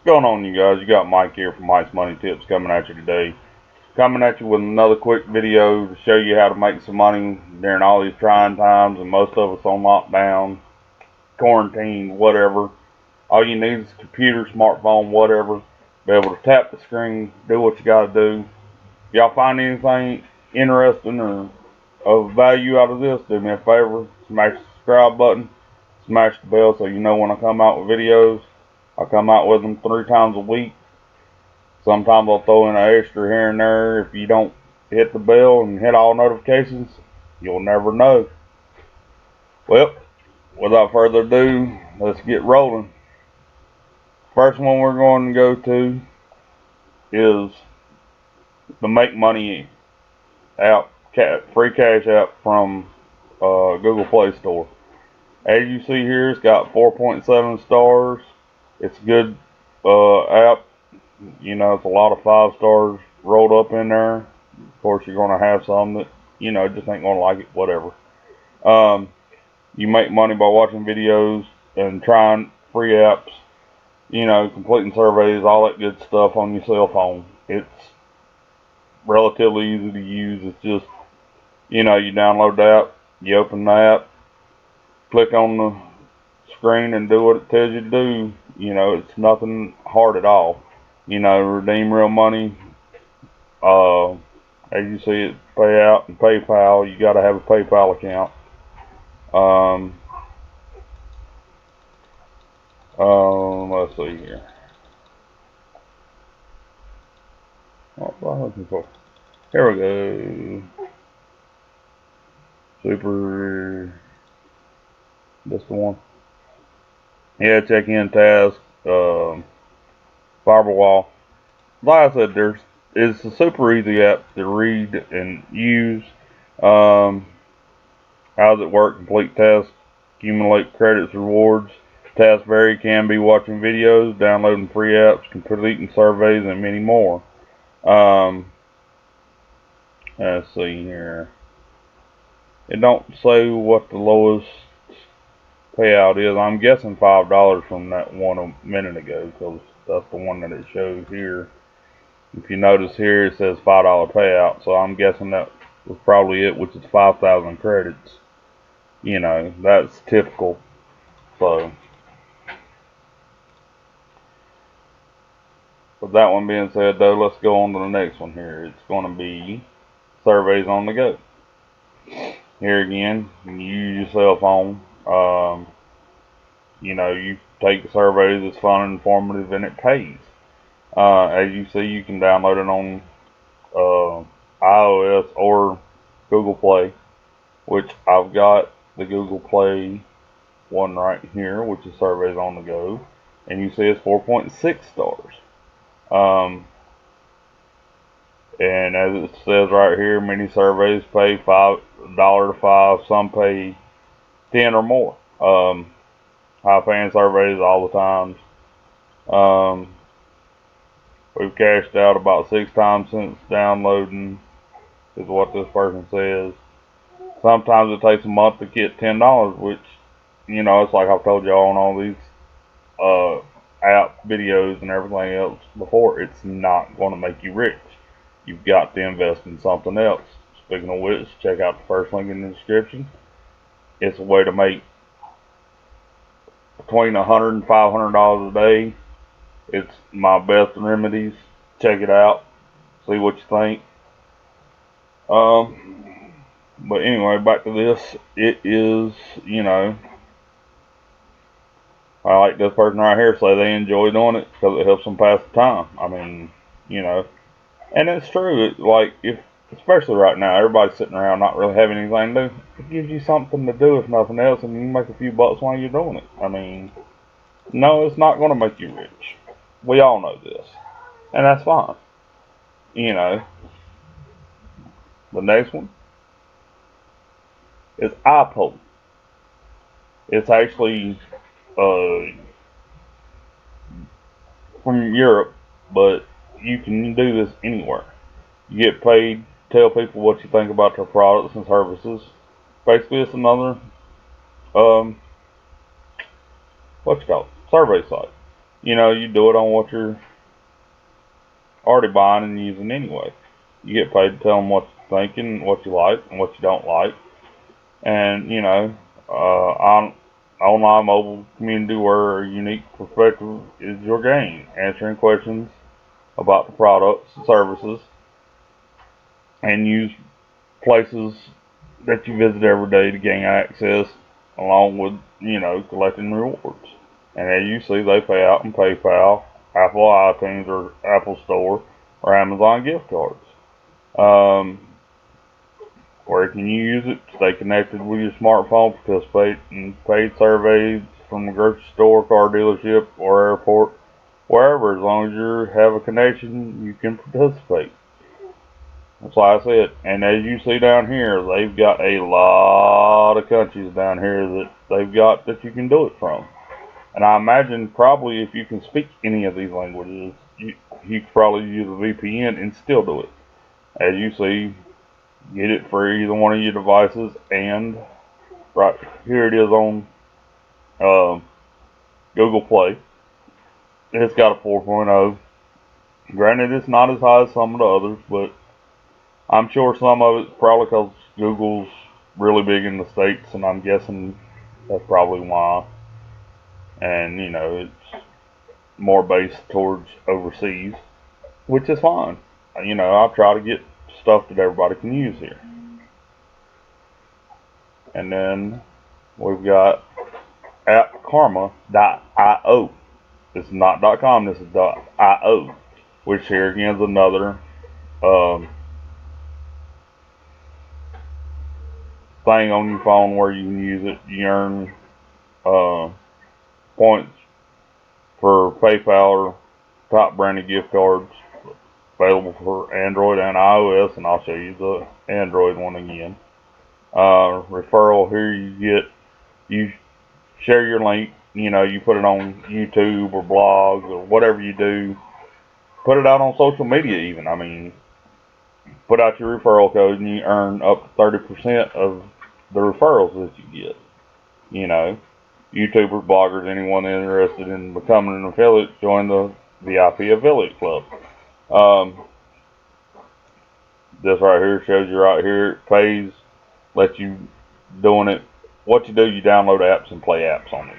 going on, you guys? You got Mike here from Mike's Money Tips coming at you today. Coming at you with another quick video to show you how to make some money during all these trying times, and most of us on lockdown, quarantine, whatever. All you need is a computer, smartphone, whatever. Be able to tap the screen, do what you got to do. If y'all find anything interesting or of value out of this, do me a favor, smash the subscribe button, smash the bell so you know when I come out with videos. I come out with them 3 times a week. Sometimes I'll throw in an extra here and there. If you don't hit the bell and hit all notifications, you'll never know. Well, without further ado, let's get rolling. First one we're going to go to is the Make Money app, free cash app from Google Play Store. As you see here, it's got 4.7 stars. It's a good app. You know, it's a lot of 5 stars rolled up in there. Of course, you're going to have some that, you know, just ain't going to like it, whatever. You make money by watching videos and trying free apps, you know, completing surveys, all that good stuff on your cell phone. It's relatively easy to use. It's just, you know, you download the app, you open the app, click on the screen and do what it tells you to do. You know, it's nothing hard at all. You know, redeem real money. As you see it, payout and PayPal. You got to have a PayPal account. Let's see here. What am I looking for? Here we go. Super. This the one. Yeah, check in task. Firewall. Like I said, it's a super easy app to read and use. How does it work? Complete tasks, accumulate credits, rewards. Tasks vary, can be watching videos, downloading free apps, completing surveys, and many more. Let's see here. It don't say what the lowest payout is. I'm guessing $5 from that one a minute ago, because that's the one that it shows here. If you notice here, it says $5 payout, so I'm guessing that was probably it, which is 5,000 credits. You know, that's typical. So, with that one being said, though, let's go on to the next one here. It's going to be surveys on the go. Here again, you use your cell phone. You know, you take surveys, it's fun and informative, and it pays. As you see, you can download it on iOS or Google Play, which I've got the Google Play one right here, which is Surveys on the Go, and you see it's 4.6 stars. And as it says right here, many surveys pay $5 to 5, some pay 10 or more. High paying surveys all the times. We've cashed out about 6 times since downloading, is what this person says. Sometimes it takes a month to get $10, which, you know, it's like I've told y'all on all these app videos and everything else before, it's not going to make you rich. You've got to invest in something else. Speaking of which, check out the first link in the description. It's a way to make between $100 and $500 a day. It's my best remedies. Check it out. See what you think. But anyway, back to this. It is, you know, I like this person right here say they enjoy doing it because it helps them pass the time. I mean, you know, and it's true. Like, especially right now, everybody's sitting around not really having anything to do. It gives you something to do if nothing else, and you can make a few bucks while you're doing it. I mean, no, it's not going to make you rich. We all know this, and that's fine. You know, the next one is iPoll. It's actually from Europe, but you can do this anywhere. You get paid, tell people what you think about their products and services. Basically, it's another what you call it, survey site. you know, you do it on what you're already buying and using anyway. You get paid to tell them what you're thinking, what you like, and what you don't like. And, you know, on online mobile community where a unique perspective is your game, answering questions about the products and services, and use places that you visit every day to gain access, along with, you know, collecting rewards. And as you see, they pay out in PayPal, Apple iTunes or Apple Store, or Amazon gift cards. Um, where can you use it? Stay connected with your smartphone, participate in paid surveys from the grocery store, car dealership, or airport, wherever. As long as you have a connection, you can participate. That's why I said. And as you see down here, they've got a lot of countries down here that they've got that you can do it from. And I imagine probably if you can speak any of these languages, you could probably use a VPN and still do it. As you see, get it for either one of your devices, and right here it is on Google Play. It's got a 4.0. Granted, it's not as high as some of the others, but I'm sure some of it's probably because Google's really big in the States, and I'm guessing that's probably why. And, you know, it's more based towards overseas, which is fine. You know, I try to get stuff that everybody can use here. And then we've got appkarma.io. It's not .com, this is .io, which here again is another thing on your phone where you can use it. You earn points for PayPal or top branded gift cards available for Android and iOS, and I'll show you the Android one again. Referral here, you share your link. You know, you put it on YouTube or blogs or whatever you do. Put it out on social media even. I mean, put out your referral code and you earn up to 30% of the referrals that you get. You know, YouTubers, bloggers, anyone interested in becoming an affiliate, join the VIP Affiliate Club. This right here shows you right here, it pays, lets you doing it. What you do, you download apps and play apps on it.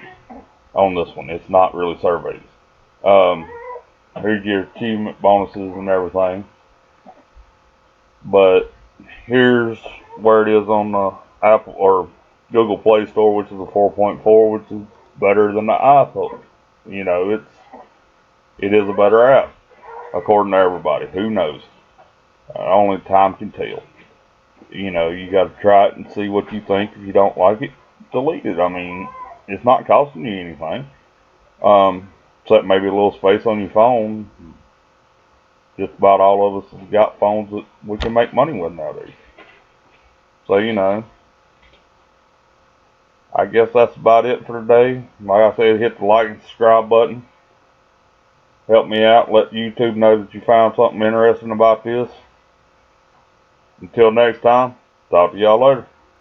On this one, it's not really surveys. Here's your achievement bonuses and everything. But here's where it is on the Apple or Google Play Store, which is a 4.4, which is better than the iPhone. You know, it is a better app, according to everybody. Who knows? Only time can tell. You know, you got to try it and see what you think. If you don't like it, delete it. I mean, it's not costing you anything. Except maybe a little space on your phone. Just about all of us have got phones that we can make money with nowadays. So, you know, I guess that's about it for today. Like I said, hit the like and subscribe button. Help me out. Let YouTube know that you found something interesting about this. Until next time, talk to y'all later.